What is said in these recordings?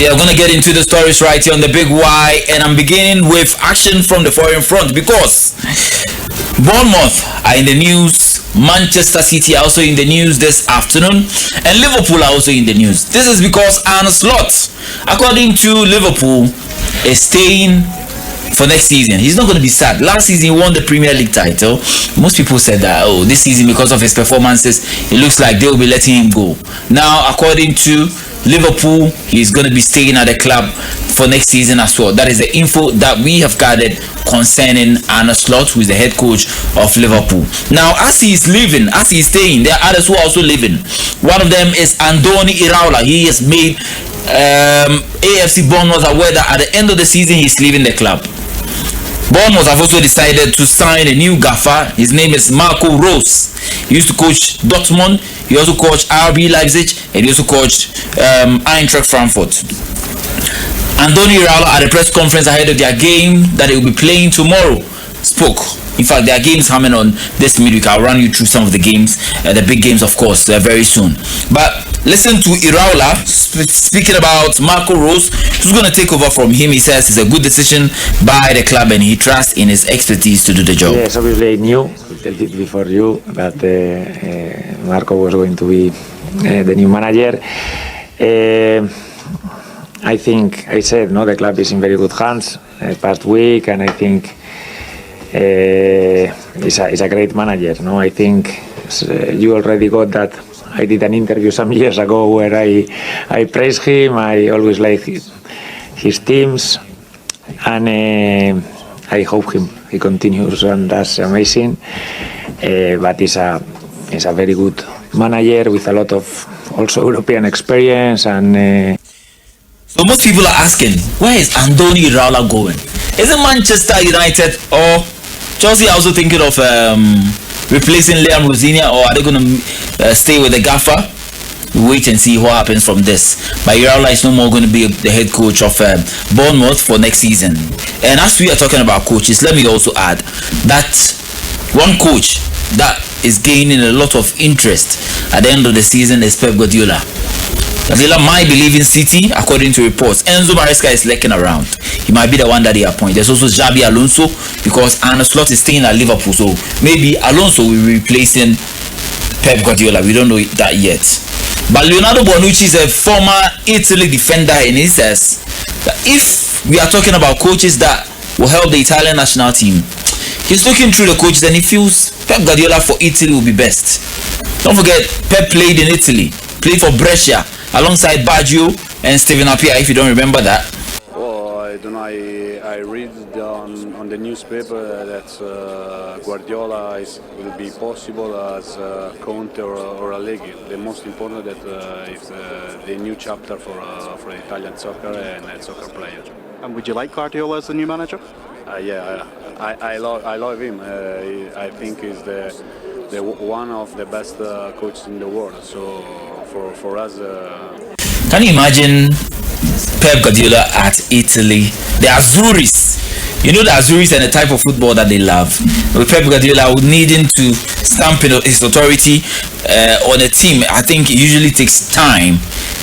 Yeah, I'm gonna get into the stories right here on the Big Y, and I'm beginning with action from the foreign front because Bournemouth are in the news, Manchester City are also in the news this afternoon, and Liverpool are also in the news. This is because Arne Slot, according to Liverpool, is staying for next season. He's not going to be sad. Last season he won the Premier League title. Most people said that, this season because of his performances, it looks like they'll be letting him go. Now, according to Liverpool, he's going to be staying at the club for next season as well. That is the info that we have gathered concerning Arne Slot, who is the head coach of Liverpool. Now, as he is leaving, as he is staying, there are others who are also leaving. One of them is Andoni Iraola. He has made AFC Bournemouth aware that at the end of the season he's leaving the club. Bournemouth have also decided to sign a new gaffer. His name is Marco Rose. He used to coach Dortmund. He also coached RB Leipzig, and he also coached Eintracht Frankfurt. Andoni Iraola at the press conference ahead of their game that they will be playing tomorrow spoke. In fact, their games coming on this midweek. I'll run you through some of the games, the big games, of course, very soon. But listen to Iraola speaking about Marco Rose, who's going to take over from him. He says it's a good decision by the club, and he trusts in his expertise to do the job. Yes, obviously I knew a little bit before you that Marco was going to be the new manager. I think I said the club is in very good hands past week, and I think he's a great manager. I think you already got that. I did an interview some years ago where I praised him. I always like his teams, and I hope he continues, and that's amazing. But he's a very good manager with a lot of also European experience. And so most people are asking, where is Andoni Iraola going? Is it Manchester United, or Chelsea are also thinking of replacing Liam Rosinia, or are they going to stay with the gaffer? We wait and see what happens from this. But Iraola is no more going to be the head coach of Bournemouth for next season. And as we are talking about coaches, let me also add that one coach that is gaining a lot of interest at the end of the season is Pep Guardiola. Guardiola might be leaving City, according to reports. Enzo Maresca is lurking around. He might be the one that they appoint. There's also Xabi Alonso, because Arne Slot is staying at Liverpool. So maybe Alonso will be replacing Pep Guardiola. We don't know that yet. But Leonardo Bonucci is a former Italy defender, and he says that if we are talking about coaches that will help the Italian national team, he's looking through the coaches and he feels Pep Guardiola for Italy will be best. Don't forget, Pep played in Italy, played for Brescia alongside Baggio and Steven Appiah, if you don't remember that. Well, I don't know. I read on the newspaper that Guardiola will be possible as Conte or Allegri. The most important that is the new chapter for Italian soccer and soccer players. And would you like Guardiola as the new manager? Yeah, I love him. I think he's the one of the best coaches in the world. So for us. Can you imagine Pep Guardiola at Italy? The Azzurris. You know the Azzurris and the type of football that they love. With Pep Guardiola needing to stamp his authority on a team, I think it usually takes time.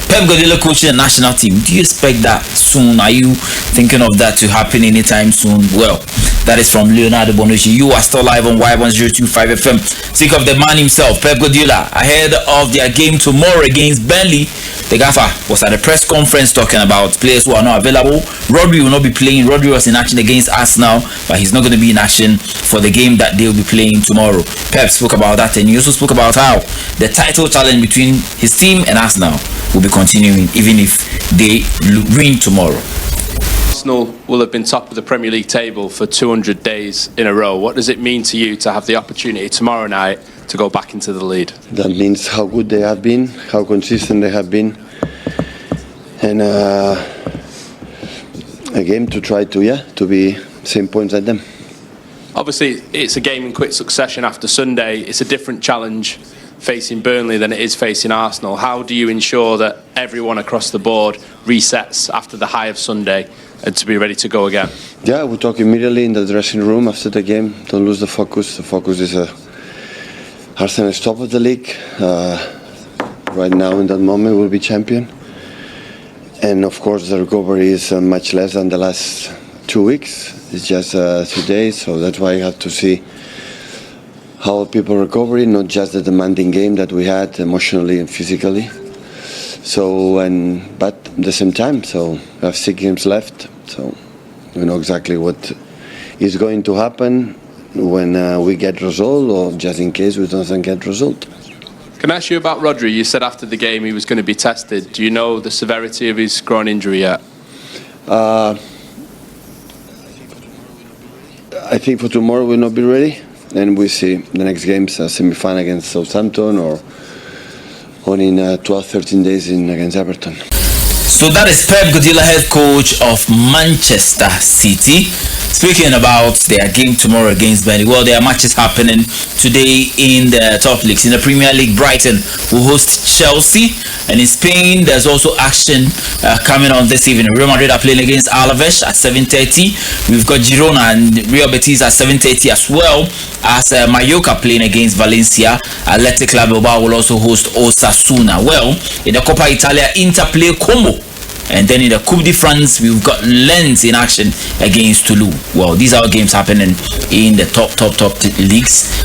Pep Guardiola coaching a national team. Do you expect that soon? Are you thinking of that to happen anytime soon? Well, that is from Leonardo Bonucci. You are still live on Y1025 FM. Think of the man himself, Pep Guardiola, ahead of their game tomorrow against Burnley. The gaffer was at a press conference talking about players who are not available. Rodri will not be playing. Rodri was in action against Arsenal, but he's not going to be in action for the game that they will be playing tomorrow. Pep spoke about that, and he also spoke about how the title challenge between his team and Arsenal will be continuing even if they win tomorrow. Arsenal will have been top of the Premier League table for 200 days in a row. What does it mean to you to have the opportunity tomorrow night to go back into the lead? That means how good they have been, how consistent they have been, and a game to try to be same points at them. Obviously, it's a game in quick succession after Sunday. It's a different challenge facing Burnley than it is facing Arsenal. How do you ensure that everyone across the board resets after the high of Sunday and to be ready to go again? Yeah, we talk immediately in the dressing room after the game. Don't lose the focus. The focus is Arsenal is top of the league. Right now, in that moment, we'll be champion. and of course the recovery is much less than the last 2 weeks. It's just 2 days, so that's why I have to see how people recover, not just the demanding game that we had emotionally and physically. So, but at the same time, so we have 6 games left, so we know exactly what is going to happen when we get result, or just in case we don't get result. Can I ask you about Rodri? You said after the game he was going to be tested. Do you know the severity of his groin injury yet? I think for tomorrow we'll not be ready, and we see the next games, semi-final against Southampton, or in 12-13 days against Everton. So that is Pep Guardiola, head coach of Manchester City, speaking about their game tomorrow against Burnley. Well, there are matches happening today in the top leagues. In the Premier League, Brighton will host Chelsea, and in Spain there's also action coming on this evening. Real Madrid are playing against Alaves at 7:30. We've got Girona and Real Betis at 7:30, as well as Mallorca playing against Valencia. Athletic Club Bilbao will also host Osasuna. Well, in the Coppa Italia, Inter play Como. And then in the Coupe de France, we've got Lens in action against Toulouse. Well, these are games happening in the top leagues.